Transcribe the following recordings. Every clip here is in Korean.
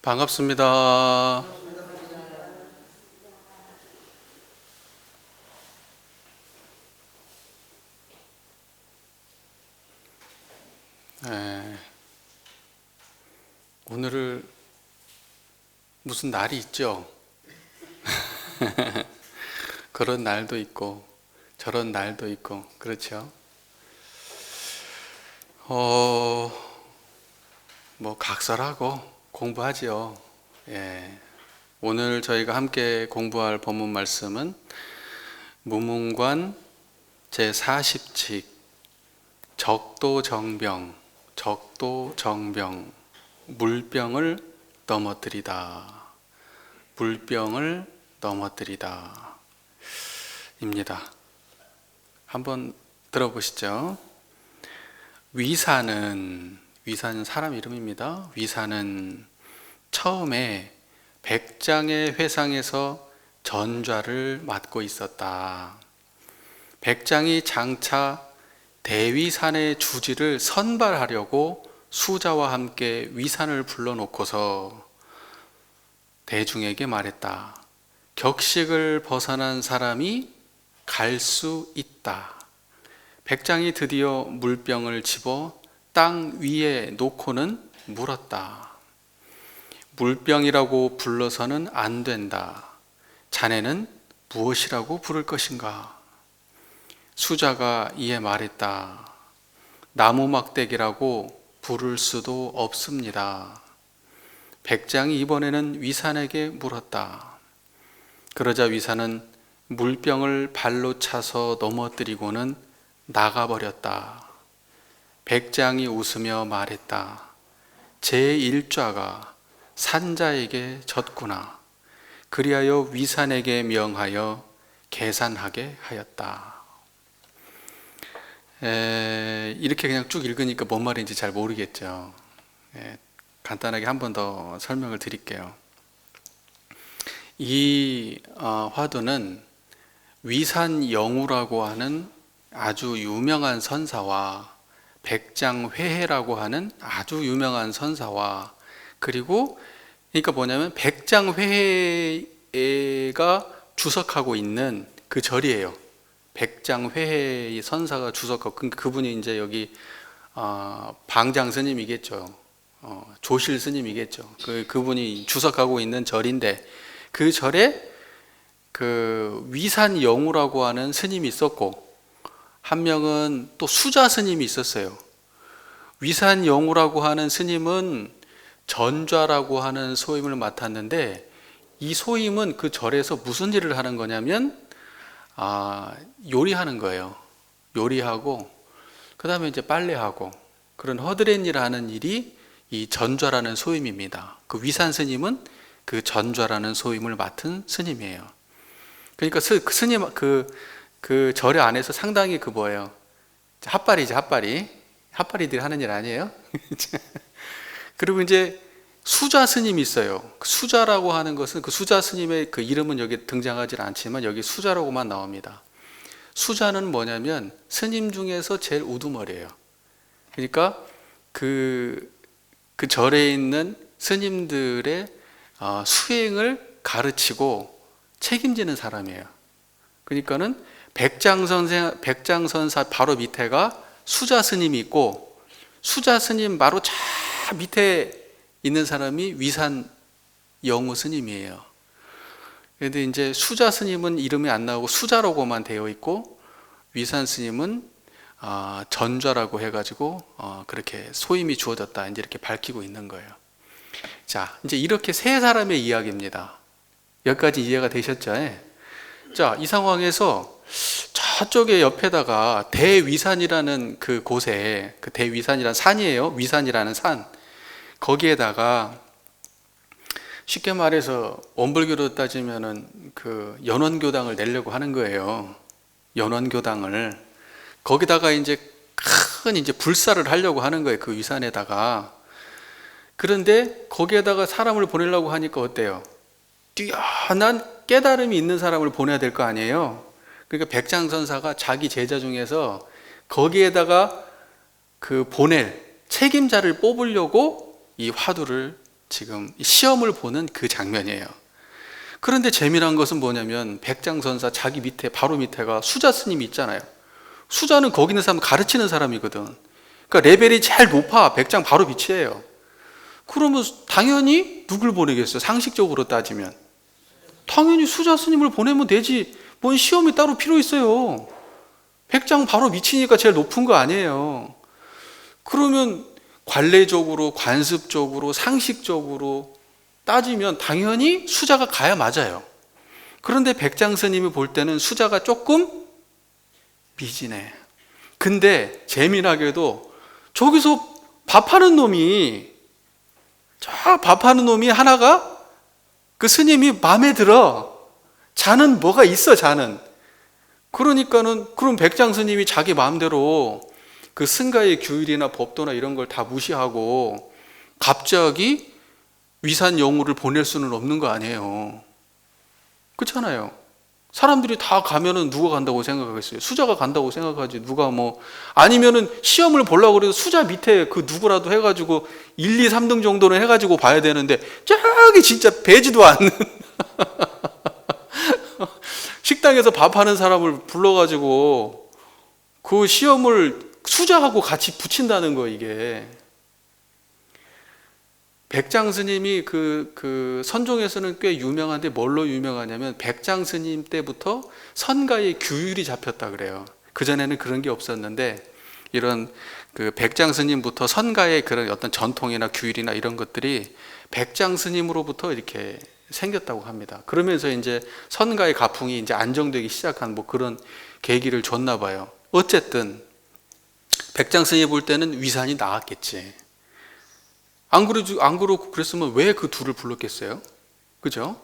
반갑습니다. 네, 오늘 무슨 날이 있죠? 그런 날도 있고 저런 날도 있고 그렇죠? 어, 뭐 각설하고 공부하지요. 예. 오늘 저희가 함께 공부할 본문 말씀은 무문관 제40칙 적도정병 물병을 넘어뜨리다 입니다. 한번 들어보시죠. 위사는 사람 이름입니다. 위사는 처음에 백장의 회상에서 전좌를 맡고 있었다. 백장이 장차 대위산의 주지를 선발하려고 수자와 함께 위산을 불러놓고서 대중에게 말했다. 격식을 벗어난 사람이 갈 수 있다. 백장이 드디어 물병을 집어 땅 위에 놓고는 물었다. 물병이라고 불러서는 안 된다. 자네는 무엇이라고 부를 것인가? 수자가 이에 말했다. 나무 막대기라고 부를 수도 없습니다. 백장이 이번에는 위산에게 물었다. 그러자 위산은 물병을 발로 차서 넘어뜨리고는 나가버렸다. 백장이 웃으며 말했다. 제 일좌가 산자에게 졌구나. 그리하여 위산에게 명하여 계산하게 하였다. 이렇게 그냥 쭉 읽으니까 뭔 말인지 잘 모르겠죠. 간단하게 한 번 더 설명을 드릴게요. 이 화두는 위산영우라고 하는 아주 유명한 선사와 백장회해라고 하는 아주 유명한 선사와 그리고 그러니까 뭐냐면 백장회해가 주석하고 있는 그 절이에요. 백장회해 선사가 주석하고 그분이 이제 여기 방장 스님이겠죠. 조실 스님이겠죠. 그분이 주석하고 있는 절인데 그 절에 그 위산영우라고 하는 스님이 있었고 한 명은 또 수자 스님이 있었어요. 위산영우라고 하는 스님은 전좌라고 하는 소임을 맡았는데 이 소임은 그 절에서 무슨 일을 하는 거냐면 요리하는 거예요. 요리하고 그 다음에 이제 빨래하고 그런 허드렛 일을 하는 일이 이 전좌라는 소임입니다. 그 위산 스님은 그 전좌라는 소임을 맡은 스님이에요. 그러니까 그 스님 그 절의 안에서 상당히 그 뭐예요? 핫바리들이 하는 일 아니에요? 그리고 이제 수자 스님이 있어요. 그 수자라고 하는 것은 그 수자 스님의 그 이름은 여기 등장하지 않지만 여기 수자라고만 나옵니다. 수자는 뭐냐면 스님 중에서 제일 우두머리예요. 그러니까 그 절에 있는 스님들의 수행을 가르치고 책임지는 사람이에요. 그러니까는 백장선사 바로 밑에가 수자 스님이 있고 수자 스님 바로 저 밑에 있는 사람이 위산 영우 스님이에요. 그런데 이제 수자 스님은 이름이 안 나오고 수자라고만 되어 있고 위산 스님은 전좌라고 해가지고 그렇게 소임이 주어졌다 이제 이렇게 밝히고 있는 거예요. 자, 이제 이렇게 세 사람의 이야기입니다. 여기까지 이해가 되셨죠? 자, 이 상황에서 저쪽에 옆에다가 대위산이라는 그 곳에 그 대위산이라는 산이에요. 위산이라는 산. 거기에다가 쉽게 말해서 원불교로 따지면은 그 연원교당을 내려고 하는 거예요. 연원교당을 거기다가 이제 큰 이제 불사를 하려고 하는 거예요. 그 위산에다가. 그런데 거기에다가 사람을 보내려고 하니까 어때요? 뛰어난 깨달음이 있는 사람을 보내야 될 거 아니에요. 그러니까 백장선사가 자기 제자 중에서 거기에다가 그 보낼 책임자를 뽑으려고 이 화두를 지금 시험을 보는 그 장면이에요. 그런데 재미난 것은 뭐냐면 백장선사 자기 밑에 바로 밑에가 수자 스님이 있잖아요. 수자는 거기 있는 사람 가르치는 사람이거든. 그러니까 레벨이 제일 높아. 백장 바로 밑이에요. 그러면 당연히 누굴 보내겠어요? 상식적으로 따지면 당연히 수자 스님을 보내면 되지. 뭔 시험이 따로 필요 있어요? 백장 바로 밑이니까 제일 높은 거 아니에요. 그러면 관례적으로, 관습적으로, 상식적으로 따지면 당연히 수자가 가야 맞아요. 그런데 백장 스님이 볼 때는 수자가 조금 미진해. 근데 재미나게도 저기서 밥하는 놈이, 저 밥하는 놈이 하나가 그 스님이 마음에 들어. 자는 뭐가 있어, 자는. 그러니까는 그럼 백장 스님이 자기 마음대로 그 승가의 규율이나 법도나 이런 걸 다 무시하고 갑자기 위산 영우를 보낼 수는 없는 거 아니에요. 그렇잖아요. 사람들이 다 가면은 누가 간다고 생각하겠어요? 수자가 간다고 생각하지. 누가 뭐 아니면은 시험을 보려고 그래도 수자 밑에 그 누구라도 해가지고 1, 2, 3등 정도는 해가지고 봐야 되는데 저기 진짜 배지도 않는 식당에서 밥하는 사람을 불러가지고 그 시험을 수자하고 같이 붙인다는 거. 이게 백장 스님이 그 선종에서는 꽤 유명한데 뭘로 유명하냐면 백장 스님 때부터 선가의 규율이 잡혔다 그래요. 그전에는 그런 게 없었는데 이런 그 백장 스님부터 선가의 그런 어떤 전통이나 규율이나 이런 것들이 백장 스님으로부터 이렇게 생겼다고 합니다. 그러면서 이제 선가의 가풍이 이제 안정되기 시작한 뭐 그런 계기를 줬나 봐요. 어쨌든 백장 스님 볼 때는 위산이 나았겠지. 안 그러고 그랬으면 왜 그 둘을 불렀겠어요? 그죠?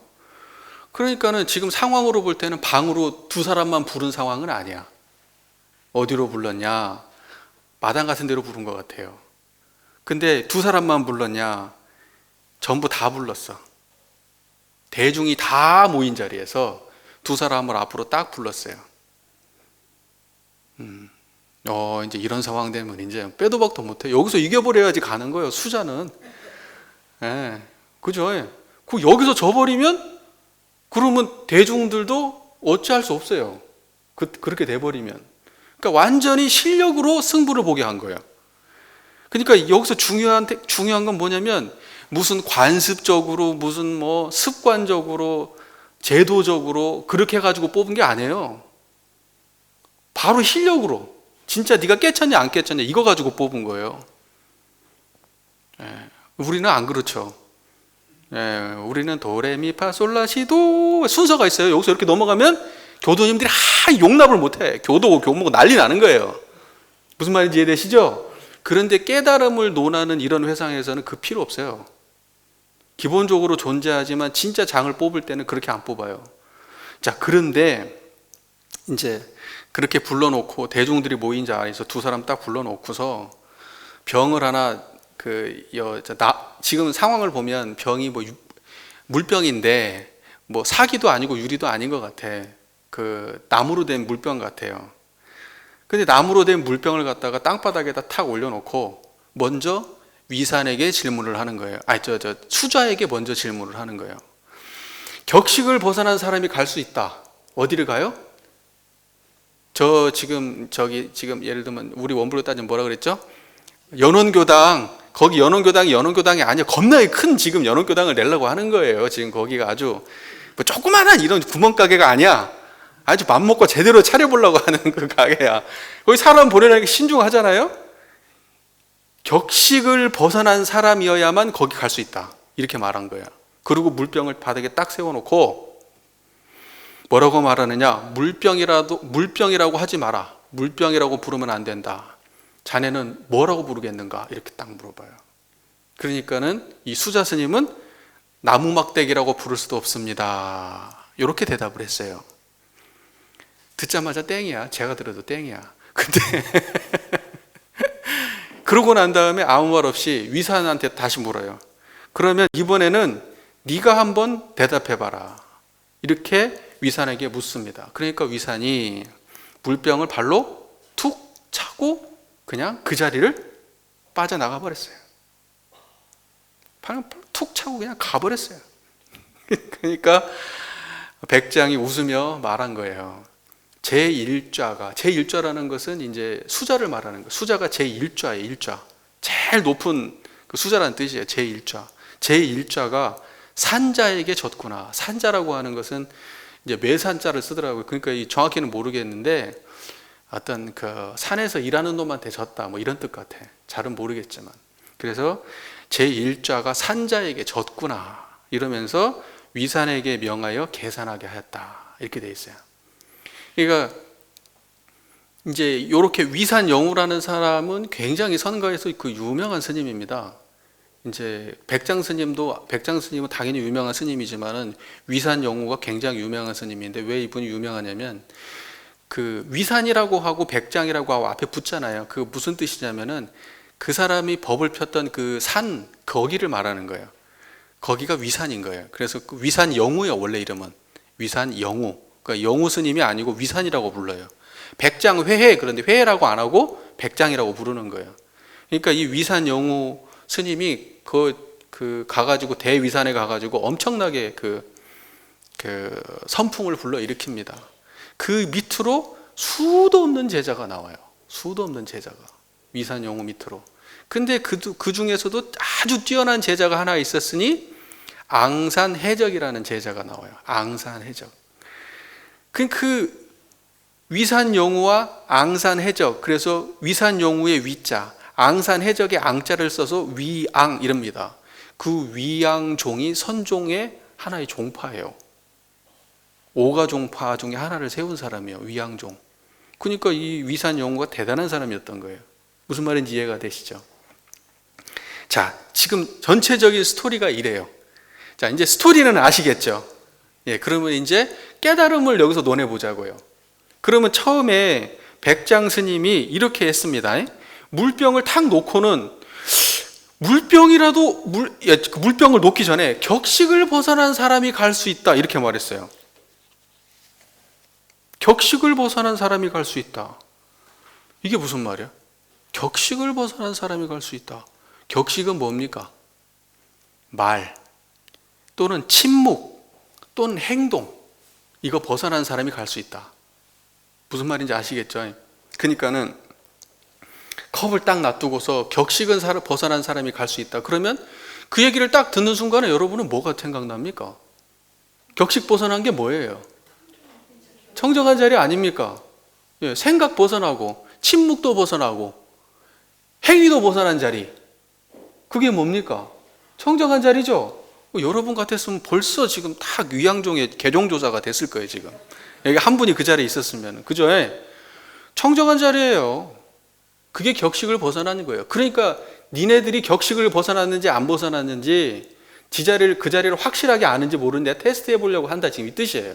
그러니까는 지금 상황으로 볼 때는 방으로 두 사람만 부른 상황은 아니야. 어디로 불렀냐? 마당 같은 데로 부른 것 같아요. 근데 두 사람만 불렀냐? 전부 다 불렀어. 대중이 다 모인 자리에서 두 사람을 앞으로 딱 불렀어요. 이제 이런 상황 되면 이제 빼도 박도 못해. 여기서 이겨버려야지 가는 거예요, 수자는. 예, 그죠? 그 여기서 져버리면 그러면 대중들도 어찌할 수 없어요. 그렇게 돼버리면. 그러니까 완전히 실력으로 승부를 보게 한 거예요. 그러니까 여기서 중요한 건 뭐냐면 무슨 관습적으로 무슨 뭐 습관적으로 제도적으로 그렇게 해가지고 뽑은 게 아니에요. 바로 실력으로. 진짜 네가 깨쳤냐 안 깨쳤냐 이거 가지고 뽑은 거예요. 우리는 안 그렇죠. 우리는 도레미파솔라시도 순서가 있어요. 여기서 이렇게 넘어가면 교도님들이 용납을 못해. 교목 난리 나는 거예요. 무슨 말인지 이해되시죠? 그런데 깨달음을 논하는 이런 회상에서는 그 필요 없어요. 기본적으로 존재하지만 진짜 장을 뽑을 때는 그렇게 안 뽑아요. 자, 그런데 이제 그렇게 불러놓고 대중들이 모인 자리에서 두 사람 딱 불러놓고서 병을 하나 지금 상황을 보면 병이 뭐 물병인데 뭐 사기도 아니고 유리도 아닌 것 같아. 그 나무로 된 물병 같아요. 근데 나무로 된 물병을 갖다가 땅바닥에다 탁 올려놓고 먼저 위산에게 질문을 하는 거예요. 수자에게 먼저 질문을 하는 거예요. 격식을 벗어난 사람이 갈 수 있다. 어디를 가요? 지금 예를 들면 우리 원불로 따지면 뭐라 그랬죠? 연원교당. 거기 연원교당이 아니야. 겁나게 큰 지금 연원교당을 내려고 하는 거예요. 지금 거기가 아주 뭐 조그만한 이런 구멍가게가 아니야. 아주 맘먹고 제대로 차려보려고 하는 그 가게야. 거기 사람 보내라는 게 신중하잖아요. 격식을 벗어난 사람이어야만 거기 갈 수 있다. 이렇게 말한 거야. 그리고 물병을 바닥에 딱 세워놓고 뭐라고 말하느냐? 물병이라고 하지 마라. 물병이라고 부르면 안 된다. 자네는 뭐라고 부르겠는가? 이렇게 딱 물어봐요. 그러니까는 이 수자 스님은 나무막대기라고 부를 수도 없습니다. 이렇게 대답을 했어요. 듣자마자 땡이야. 제가 들어도 땡이야. 근데 그러고 난 다음에 아무 말 없이 위산한테 다시 물어요. 그러면 이번에는 네가 한번 대답해봐라. 이렇게 위산에게 묻습니다. 그러니까 위산이 물병을 발로 툭 차고 그냥 그 자리를 빠져나가 버렸어요. 툭 툭 차고 그냥 가버렸어요. 그러니까 백장이 웃으며 말한 거예요. 제1좌라는 것은 이제 수자를 말하는 거예요. 수자가 제1좌예요. 1좌. 제일 높은 그 수자라는 뜻이에요. 제1좌. 제1좌가 산자에게 졌구나. 산자라고 하는 것은 이제 매산자를 쓰더라고요. 그러니까 이 정확히는 모르겠는데 어떤 그 산에서 일하는 놈한테 졌다 뭐 이런 뜻 같아. 잘은 모르겠지만. 그래서 제1좌가 산자에게 졌구나 이러면서 위산에게 명하여 계산하게 하였다 이렇게 돼 있어요. 그러니까 이제 이렇게 위산영우라는 사람은 굉장히 선가에서 그 유명한 스님입니다. 이제 백장 스님은 당연히 유명한 스님이지만은 위산영우가 굉장히 유명한 스님인데 왜 이분이 유명하냐면 그 위산이라고 하고 백장이라고 하고 앞에 붙잖아요. 그 무슨 뜻이냐면은 그 사람이 법을 폈던 그 산 거기를 말하는 거예요. 거기가 위산인 거예요. 그래서 그 위산영우예요. 원래 이름은 위산영우. 그러니까 영우 스님이 아니고 위산이라고 불러요. 백장 회해 그런데 회해라고 안 하고 백장이라고 부르는 거예요. 그러니까 이 위산영우 스님이 그 가가지고 대위산에 가가지고 엄청나게 그 선풍을 불러 일으킵니다. 그 밑으로 수도 없는 제자가 나와요. 수도 없는 제자가 위산영우 밑으로. 근데 그 중에서도 아주 뛰어난 제자가 하나 있었으니 앙산해적이라는 제자가 나와요. 앙산해적. 그 위산영우와 앙산해적, 그래서 위산영우의 위자, 앙산해적의 앙자를 써서 위앙 이럽니다. 그 위앙종이 선종의 하나의 종파예요. 5가종파 중에 하나를 세운 사람이에요. 위앙종. 그러니까 이 위산영우가 대단한 사람이었던 거예요. 무슨 말인지 이해가 되시죠? 자, 지금 전체적인 스토리가 이래요. 자, 이제 스토리는 아시겠죠? 예, 그러면 이제 깨달음을 여기서 논해보자고요. 그러면 처음에 백장 스님이 이렇게 했습니다. 물병을 탁 놓고는 물병을 놓기 전에 격식을 벗어난 사람이 갈 수 있다 이렇게 말했어요. 격식을 벗어난 사람이 갈 수 있다. 이게 무슨 말이야? 격식을 벗어난 사람이 갈 수 있다. 격식은 뭡니까? 말 또는 침묵 또는 행동, 이거 벗어난 사람이 갈 수 있다. 무슨 말인지 아시겠죠? 그러니까는 컵을 딱 놔두고서 격식은 벗어난 사람이 갈 수 있다. 그러면 그 얘기를 딱 듣는 순간에 여러분은 뭐가 생각납니까? 격식 벗어난 게 뭐예요? 청정한 자리 아닙니까? 예, 생각 벗어나고 침묵도 벗어나고 행위도 벗어난 자리. 그게 뭡니까? 청정한 자리죠? 여러분 같았으면 벌써 지금 딱 위양종의 개종조사가 됐을 거예요, 지금. 여기 한 분이 그 자리에 있었으면. 그죠? 청정한 자리예요. 그게 격식을 벗어나는 거예요. 그러니까 니네들이 격식을 벗어났는지 안 벗어났는지 그 자리를 확실하게 아는지 모르는데 테스트 해보려고 한다, 지금 이 뜻이에요.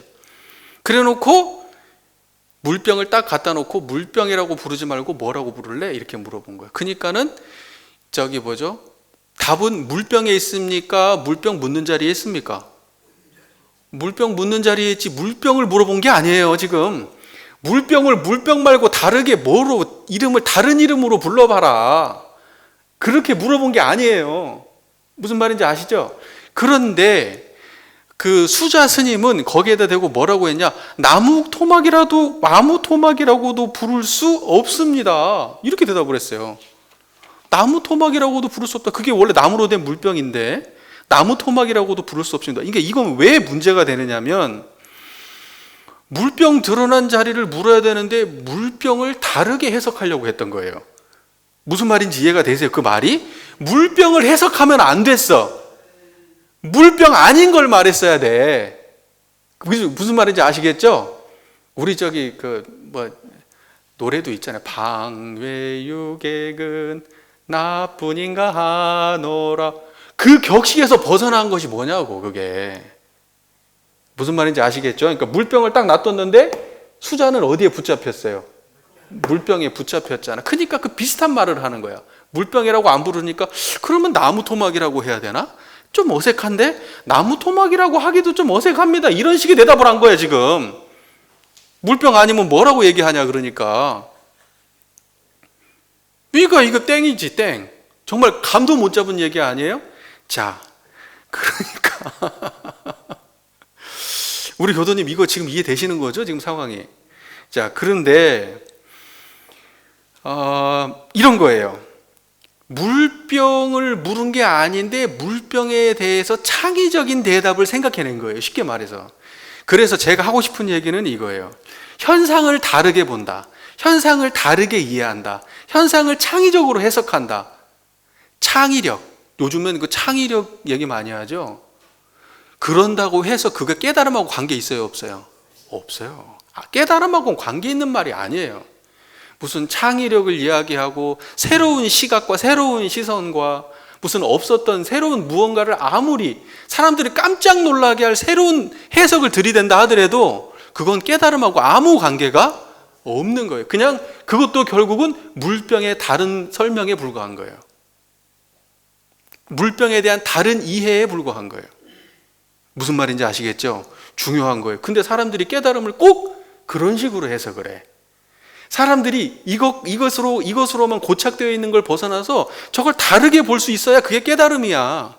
그래 놓고 물병을 딱 갖다 놓고 물병이라고 부르지 말고 뭐라고 부를래? 이렇게 물어본 거예요. 그러니까는 답은 물병에 있습니까? 물병 묻는 자리에 있습니까? 물병 묻는 자리에 있지 물병을 물어본 게 아니에요, 지금. 물병 말고 다르게 이름을 다른 이름으로 불러봐라. 그렇게 물어본 게 아니에요. 무슨 말인지 아시죠? 그런데 그 수자 스님은 거기에다 대고 뭐라고 했냐? 나무 토막이라고도 부를 수 없습니다. 이렇게 대답을 했어요. 나무 토막이라고도 부를 수 없다. 그게 원래 나무로 된 물병인데 나무 토막이라고도 부를 수 없습니다. 그러니까 이건 왜 문제가 되느냐면 물병 드러난 자리를 물어야 되는데 물병을 다르게 해석하려고 했던 거예요. 무슨 말인지 이해가 되세요? 그 말이? 물병을 해석하면 안 됐어. 물병 아닌 걸 말했어야 돼. 무슨 말인지 아시겠죠? 우리 노래도 있잖아요. 방외유객은 나뿐인가 하노라. 그 격식에서 벗어난 것이 뭐냐고, 그게. 무슨 말인지 아시겠죠? 그러니까 물병을 딱 놔뒀는데 수자는 어디에 붙잡혔어요? 물병에 붙잡혔잖아. 그러니까 그 비슷한 말을 하는 거야. 물병이라고 안 부르니까 그러면 나무 토막이라고 해야 되나? 좀 어색한데? 나무 토막이라고 하기도 좀 어색합니다. 이런 식의 대답을 한 거야, 지금. 물병 아니면 뭐라고 얘기하냐, 그러니까. 그러니까 이거 땡이지, 땡. 정말 감도 못 잡은 얘기 아니에요? 자, 우리 교도님 이거 지금 이해되시는 거죠? 지금 상황이. 자, 그런데 이런 거예요. 물병을 물은 게 아닌데 물병에 대해서 창의적인 대답을 생각해낸 거예요. 쉽게 말해서. 그래서 제가 하고 싶은 얘기는 이거예요. 현상을 다르게 본다. 현상을 다르게 이해한다. 현상을 창의적으로 해석한다. 창의력. 요즘은 그 창의력 얘기 많이 하죠. 그런다고 해서 그게 깨달음하고 관계 있어요, 없어요? 없어요. 깨달음하고 관계 있는 말이 아니에요. 무슨 창의력을 이야기하고 새로운 시각과 새로운 시선과 무슨 없었던 새로운 무언가를 아무리 사람들이 깜짝 놀라게 할 새로운 해석을 들이댄다 하더라도 그건 깨달음하고 아무 관계가 없는 거예요. 그냥 그것도 결국은 물병의 다른 설명에 불과한 거예요. 물병에 대한 다른 이해에 불과한 거예요. 무슨 말인지 아시겠죠? 중요한 거예요. 근데 사람들이 깨달음을 꼭 그런 식으로 해석을 해. 사람들이 이것으로만 고착되어 있는 걸 벗어나서 저걸 다르게 볼 수 있어야 그게 깨달음이야.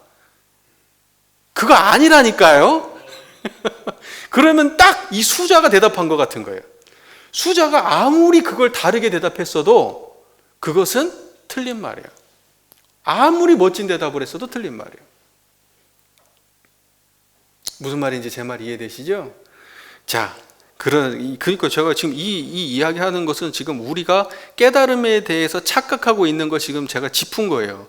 그거 아니라니까요? 그러면 딱 이 수자가 대답한 것 같은 거예요. 수자가 아무리 그걸 다르게 대답했어도 그것은 틀린 말이에요. 아무리 멋진 대답을 했어도 틀린 말이에요. 무슨 말인지 제 말 이해되시죠? 자, 그러니까 제가 지금 이 이야기하는 것은 지금 우리가 깨달음에 대해서 착각하고 있는 거 지금 제가 짚은 거예요.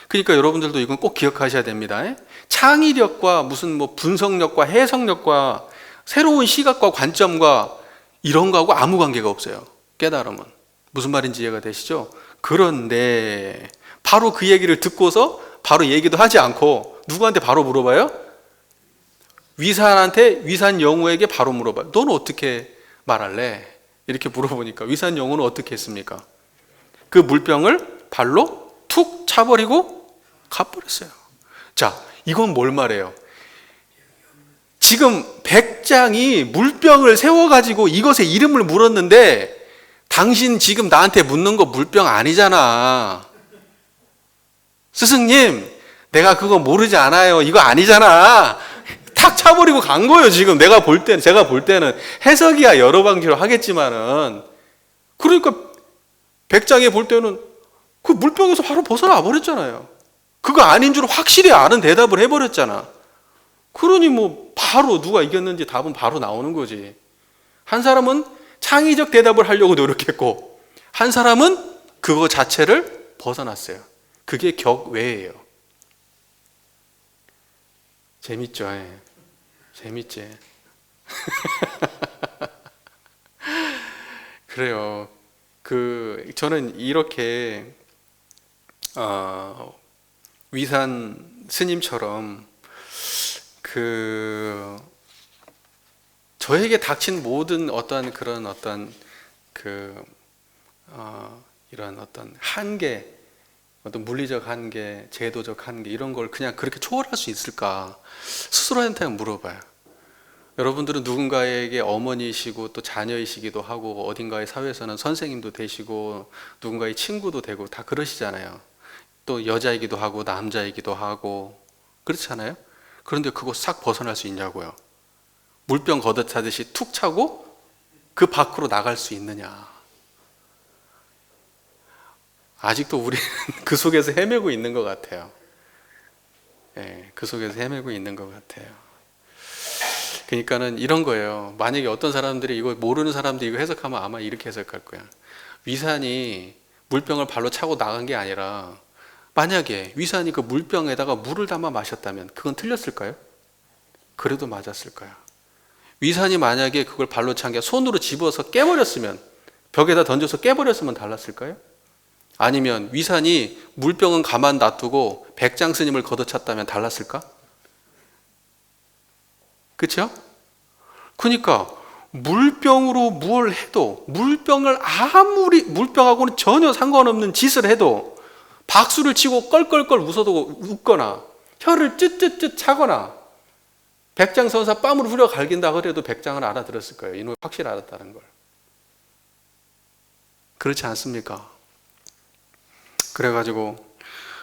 그러니까 여러분들도 이건 꼭 기억하셔야 됩니다. 창의력과 무슨 뭐 분석력과 해석력과 새로운 시각과 관점과 이런 거하고 아무 관계가 없어요. 깨달음은. 무슨 말인지 이해가 되시죠? 그런데 바로 그 얘기를 듣고서 바로 얘기도 하지 않고 누구한테 바로 물어봐요? 위산 영우에게 바로 물어봐요. 넌 어떻게 말할래? 이렇게 물어보니까 위산 영우는 어떻게 했습니까? 그 물병을 발로 툭 차버리고 가버렸어요. 자, 이건 뭘 말해요? 지금 백장이 물병을 세워가지고 이것에 이름을 물었는데 당신 지금 나한테 묻는 거 물병 아니잖아. 스승님, 내가 그거 모르지 않아요. 이거 아니잖아. 탁 차버리고 간 거예요. 지금 제가 볼 때는 해석이야 여러 방식으로 하겠지만은, 그러니까 백장이 볼 때는 그 물병에서 바로 벗어나 버렸잖아요. 그거 아닌 줄 확실히 아는 대답을 해버렸잖아. 그러니 뭐 바로 누가 이겼는지 답은 바로 나오는 거지. 한 사람은 창의적 대답을 하려고 노력했고 한 사람은 그거 자체를 벗어났어요. 그게 격외예요. 재밌죠? 예. 재밌지? 그래요. 저는 이렇게 위산 스님처럼 저에게 닥친 모든 이런 어떤 한계, 어떤 물리적 한계, 제도적 한계 이런 걸 그냥 그렇게 초월할 수 있을까? 스스로한테 물어봐요. 여러분들은 누군가에게 어머니이시고 또 자녀이시기도 하고 어딘가의 사회에서는 선생님도 되시고 누군가의 친구도 되고 다 그러시잖아요. 또 여자이기도 하고 남자이기도 하고 그렇잖아요. 그런데 그거 싹 벗어날 수 있냐고요. 물병 걷어차듯이 툭 차고 그 밖으로 나갈 수 있느냐. 아직도 우리는 그 속에서 헤매고 있는 것 같아요. 네, 그 속에서 헤매고 있는 것 같아요. 그러니까는 이런 거예요. 만약에 어떤 사람들이 이거 모르는 사람들이 이거 해석하면 아마 이렇게 해석할 거야. 위산이 물병을 발로 차고 나간 게 아니라 만약에 위산이 그 물병에다가 물을 담아 마셨다면 그건 틀렸을까요? 그래도 맞았을 거야. 위산이 만약에 그걸 발로 찬 게 손으로 집어서 깨버렸으면, 벽에다 던져서 깨버렸으면 달랐을까요? 아니면 위산이 물병은 가만 놔두고 백장 스님을 걷어찼다면 달랐을까? 그렇죠? 그러니까 물병으로 뭘 해도, 물병을 아무리 물병하고는 전혀 상관없는 짓을 해도, 박수를 치고 껄껄껄 웃거나 혀를 쯧쯧쯧 차거나 백장선사 뺨으로 후려 갈긴다 그래도 백장은 알아들었을 거예요. 이놈이 확실히 알았다는 걸. 그렇지 않습니까? 그래가지고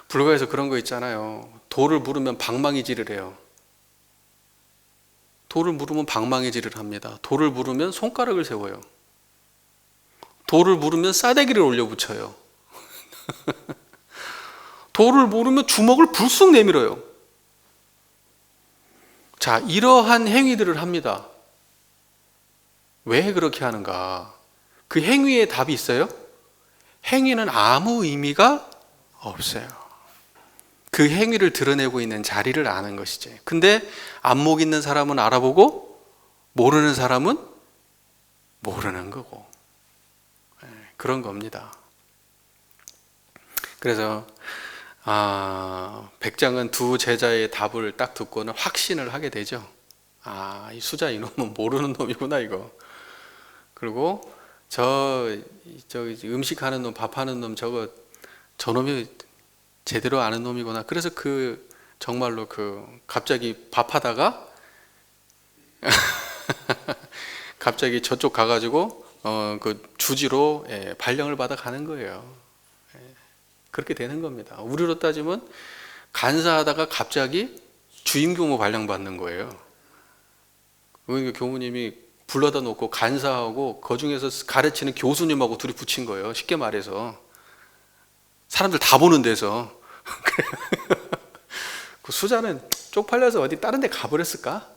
불교에서 그런 거 있잖아요. 돌을 물으면 방망이질을 해요. 돌을 물으면 방망이질을 합니다. 돌을 물으면 손가락을 세워요. 돌을 물으면 싸대기를 올려붙여요. 돌을 물으면 주먹을 불쑥 내밀어요. 자, 이러한 행위들을 합니다. 왜 그렇게 하는가? 그 행위에 답이 있어요? 행위는 아무 의미가 없어요. 그 행위를 드러내고 있는 자리를 아는 것이지. 근데 안목 있는 사람은 알아보고 모르는 사람은 모르는 거고. 그런 겁니다. 그래서 백장은 두 제자의 답을 딱 듣고는 확신을 하게 되죠. 이 수자 이놈은 모르는 놈이구나 이거. 그리고 저 음식하는 놈, 밥하는 놈 저놈이 제대로 아는 놈이구나. 그래서 정말로 갑자기 밥하다가 갑자기 저쪽 가가지고 주지로 발령을 받아 가는 거예요. 그렇게 되는 겁니다. 우리로 따지면 간사하다가 갑자기 주임 교무 발령 받는 거예요. 그러니까 교무님이 불러다 놓고 간사하고 그 중에서 가르치는 교수님하고 둘이 붙인 거예요. 쉽게 말해서 사람들 다 보는 데서. 그 수자는 쪽팔려서 어디 다른 데 가버렸을까?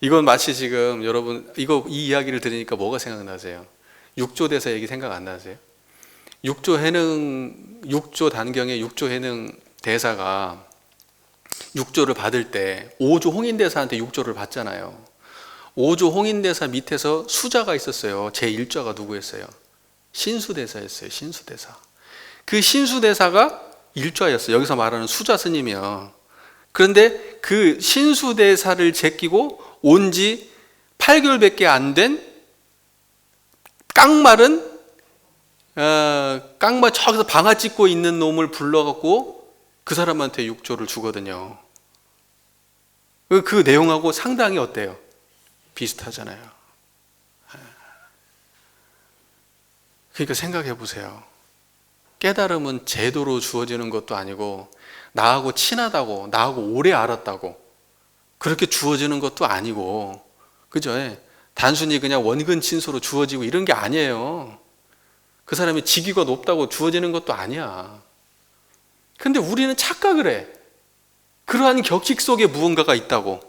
이건 마치 지금 여러분 이 이야기를 들으니까 뭐가 생각나세요? 육조 대사 얘기 생각 안 나세요? 육조 단경의 육조 해능 대사가 육조를 받을 때 오조 홍인대사한테 육조를 받잖아요. 오조 홍인대사 밑에서 수자가 있었어요. 제1자가 누구였어요? 신수대사였어요. 신수대사. 그 신수대사가 일좌였어요. 여기서 말하는 수자 스님이요. 그런데 그 신수대사를 제끼고 온 지 8개월밖에 안 된 깡말은 깡말 저기서 방아 찍고 있는 놈을 불러갖고 그 사람한테 육조를 주거든요. 그 내용하고 상당히 어때요? 비슷하잖아요. 그러니까 생각해 보세요. 깨달음은 제도로 주어지는 것도 아니고 나하고 친하다고 나하고 오래 알았다고 그렇게 주어지는 것도 아니고, 그죠? 단순히 그냥 원근 친소로 주어지고 이런 게 아니에요. 그 사람이 직위가 높다고 주어지는 것도 아니야. 근데 우리는 착각을 해. 그러한 격식 속에 무언가가 있다고.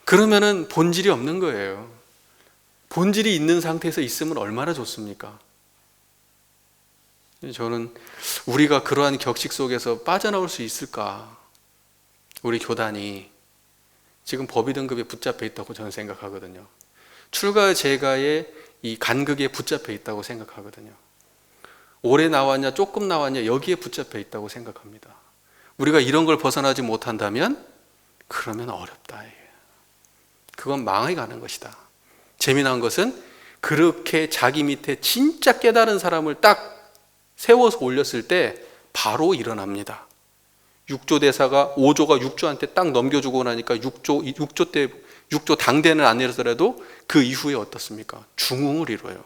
그러면은 본질이 없는 거예요. 본질이 있는 상태에서 있으면 얼마나 좋습니까? 저는 우리가 그러한 격식 속에서 빠져나올 수 있을까? 우리 교단이 지금 법의 등급에 붙잡혀 있다고 저는 생각하거든요. 출가 제가의 이 간극에 붙잡혀 있다고 생각하거든요. 오래 나왔냐 조금 나왔냐 여기에 붙잡혀 있다고 생각합니다. 우리가 이런 걸 벗어나지 못한다면 그러면 어렵다. 그건 망해 가는 것이다. 재미난 것은 그렇게 자기 밑에 진짜 깨달은 사람을 딱 세워서 올렸을 때 바로 일어납니다. 육조 대사가 5조가 육조한테 딱 넘겨주고 나니까 육조 당대는 안 내려서라도 그 이후에 어떻습니까? 중흥을 이뤄요.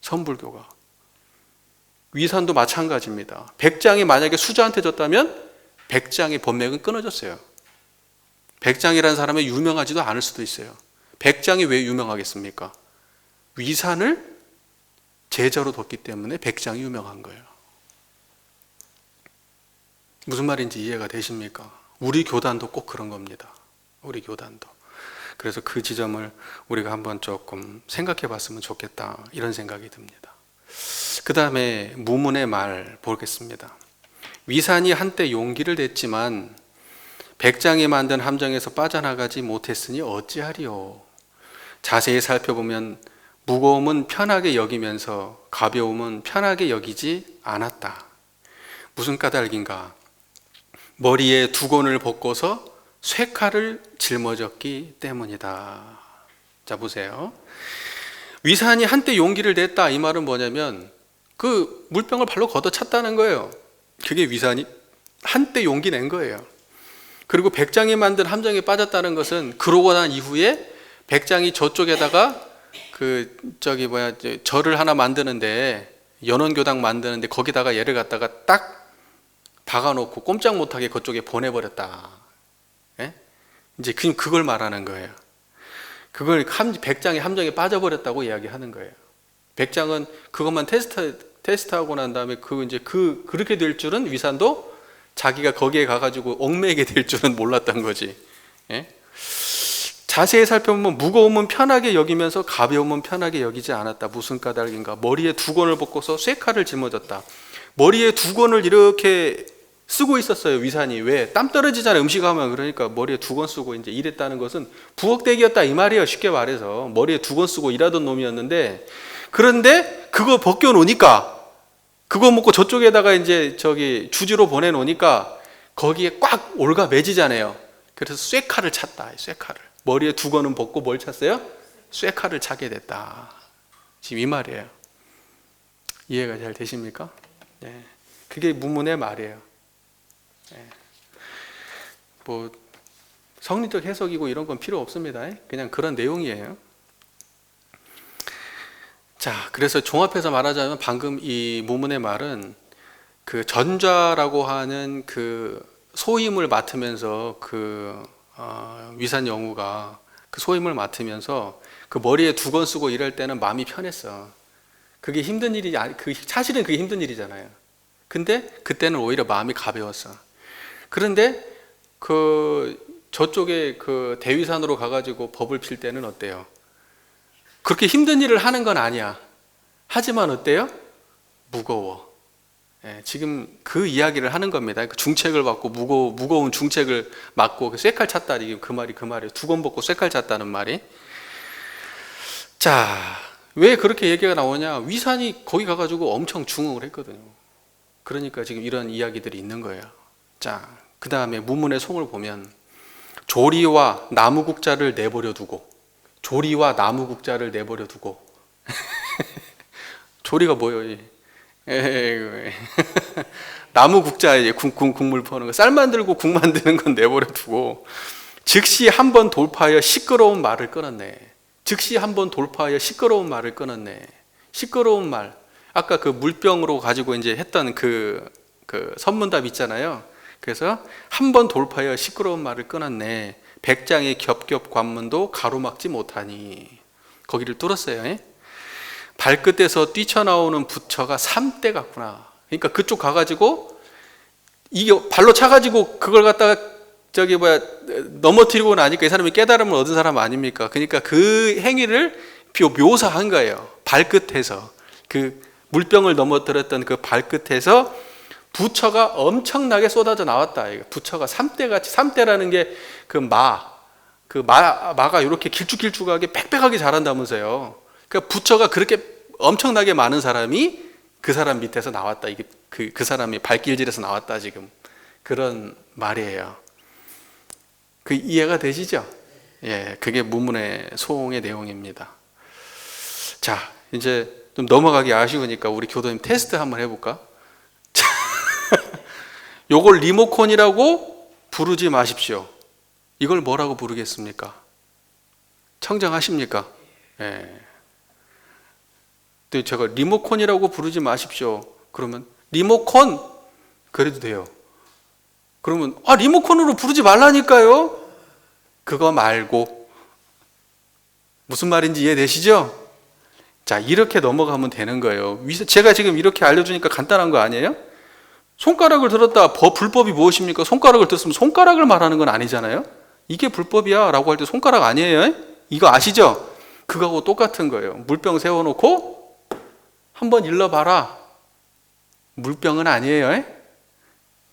선불교가. 위산도 마찬가지입니다. 백장이 만약에 수자한테 졌다면 백장의 법맥은 끊어졌어요. 백장이라는 사람이 유명하지도 않을 수도 있어요. 백장이 왜 유명하겠습니까? 위산을 제자로 뒀기 때문에 백장이 유명한 거예요. 무슨 말인지 이해가 되십니까? 우리 교단도 꼭 그런 겁니다. 우리 교단도. 그래서 그 지점을 우리가 한번 조금 생각해 봤으면 좋겠다 이런 생각이 듭니다. 그 다음에 무문의 말 보겠습니다. 위산이 한때 용기를 냈지만 백장이 만든 함정에서 빠져나가지 못했으니 어찌하리요. 자세히 살펴보면 무거움은 편하게 여기면서 가벼움은 편하게 여기지 않았다. 무슨 까닭인가? 머리에 두건을 벗고서 쇠칼을 짊어졌기 때문이다. 자, 보세요. 위산이 한때 용기를 냈다. 이 말은 뭐냐면 그 물병을 발로 걷어찼다는 거예요. 그게 위산이 한때 용기 낸 거예요. 그리고 백장이 만든 함정에 빠졌다는 것은 그러고 난 이후에 백장이 저쪽에다가 절을 하나 만드는데 연원교당 만드는데 거기다가 얘를 갖다가 딱 박아놓고 꼼짝 못하게 그쪽에 보내버렸다. 예? 이제 그걸 말하는 거예요. 그걸 백장의 함정에 빠져버렸다고 이야기하는 거예요. 백장은 그것만 테스트하고 난 다음에 그렇게 될 줄은 위산도 자기가 거기에 가가지고 얽매이게 될 줄은 몰랐던 거지. 예? 자세히 살펴보면 무거우면 편하게 여기면서 가벼우면 편하게 여기지 않았다. 무슨 까닭인가? 머리에 두건을 벗고서 쇠칼을 짊어졌다. 머리에 두건을 이렇게 쓰고 있었어요. 위산이. 왜? 땀 떨어지잖아요. 음식하면. 그러니까 머리에 두건 쓰고 이제 일했다는 것은 부엌대기였다 이 말이에요. 쉽게 말해서 머리에 두건 쓰고 일하던 놈이었는데, 그런데 그거 벗겨 놓으니까, 그거 먹고 저쪽에다가 이제 주지로 보내 놓으니까 거기에 꽉 올가 매지잖아요. 그래서 쇠칼을 찼다. 쇠칼을. 머리에 두건은 벗고 뭘 찼어요? 쇠칼을 차게 됐다. 지금 이 말이에요. 이해가 잘 되십니까? 네. 그게 문문의 말이에요. 네. 뭐 성리적 해석이고 이런 건 필요 없습니다. 그냥 그런 내용이에요. 자, 그래서 종합해서 말하자면 방금 이 문문의 말은 그 전좌라고 하는 그 소임을 맡으면서 위산 영우가 그 소임을 맡으면서 그 머리에 두건 쓰고 일할 때는 마음이 편했어. 그게 힘든 일이 사실은 그게 힘든 일이잖아요. 근데 그때는 오히려 마음이 가벼웠어. 그런데 저쪽에 대위산으로 가가지고 법을 필 때는 어때요? 그렇게 힘든 일을 하는 건 아니야. 하지만 어때요? 무거워. 예, 지금 그 이야기를 하는 겁니다. 중책을 받고 무거운 중책을 맡고 쇠칼 찼다. 그 말이에요. 두건 벗고 쇠칼 찼다는 말이. 자, 왜 그렇게 얘기가 나오냐? 위산이 거기 가가지고 엄청 중흥을 했거든요. 그러니까 지금 이런 이야기들이 있는 거예요. 자, 그 다음에 문문의 송을 보면 조리와 나무국자를 내버려 두고, 조리와 나무국자를 내버려 두고 조리가 뭐예요? 나무국자에 국물 퍼는 거, 쌀 만들고 국 만드는 건 내버려 두고 즉시 한번 돌파하여 시끄러운 말을 끊었네. 즉시 한번 돌파하여 시끄러운 말을 끊었네. 시끄러운 말, 아까 그 물병으로 가지고 이제 했던 그 선문답 있잖아요. 그래서 한번 돌파하여 시끄러운 말을 끊었네. 백장의 겹겹 관문도 가로막지 못하니. 거기를 뚫었어요. 발끝에서 뛰쳐나오는 부처가 3대 같구나. 그러니까 그쪽 가가지고 이게 발로 차가지고 그걸 갖다가 넘어뜨리고 나니까 이 사람이 깨달음을 얻은 사람 아닙니까? 그러니까 그 행위를 묘사한 거예요. 발끝에서 그 물병을 넘어뜨렸던 그 발끝에서 부처가 엄청나게 쏟아져 나왔다. 부처가 3대같이, 3대라는 게 마가 이렇게 길쭉길쭉하게 빽빽하게 자란다면서요. 그러니까 부처가 그렇게 엄청나게 많은 사람이 그 사람 밑에서 나왔다. 이게 그 사람이 발길질에서 나왔다. 지금 그런 말이에요. 그 이해가 되시죠? 예, 그게 문문의 소홍의 내용입니다. 자, 이제 좀 넘어가기 아쉬우니까 우리 교도님 테스트 한번 해볼까? 요걸 리모컨이라고 부르지 마십시오. 이걸 뭐라고 부르겠습니까? 청정하십니까? 예. 근데 제가 리모컨이라고 부르지 마십시오. 그러면 리모컨 그래도 돼요. 그러면 리모컨으로 부르지 말라니까요. 그거 말고 무슨 말인지 이해되시죠? 자, 이렇게 넘어가면 되는 거예요. 제가 지금 이렇게 알려주니까 간단한 거 아니에요? 손가락을 들었다. 불법이 무엇입니까? 손가락을 들었으면 손가락을 말하는 건 아니잖아요. 이게 불법이야 라고 할 때 손가락 아니에요? 이거 아시죠? 그거하고 똑같은 거예요. 물병 세워놓고 한번 일러봐라. 물병은 아니에요.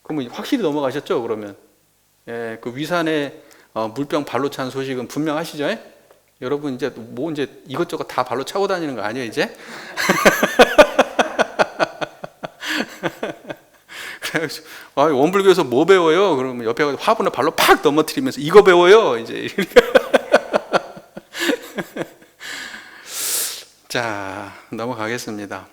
그러면 확실히 넘어가셨죠? 그러면 예, 그 위산에 물병 발로 찬 소식은 분명하시죠? 여러분 이제 이것저것 다 발로 차고 다니는 거 아니에요 이제? 그래가지고 원불교에서 뭐 배워요? 그러면 옆에 가서 화분을 발로 팍 넘어뜨리면서 이거 배워요 이제. 자, 넘어가겠습니다.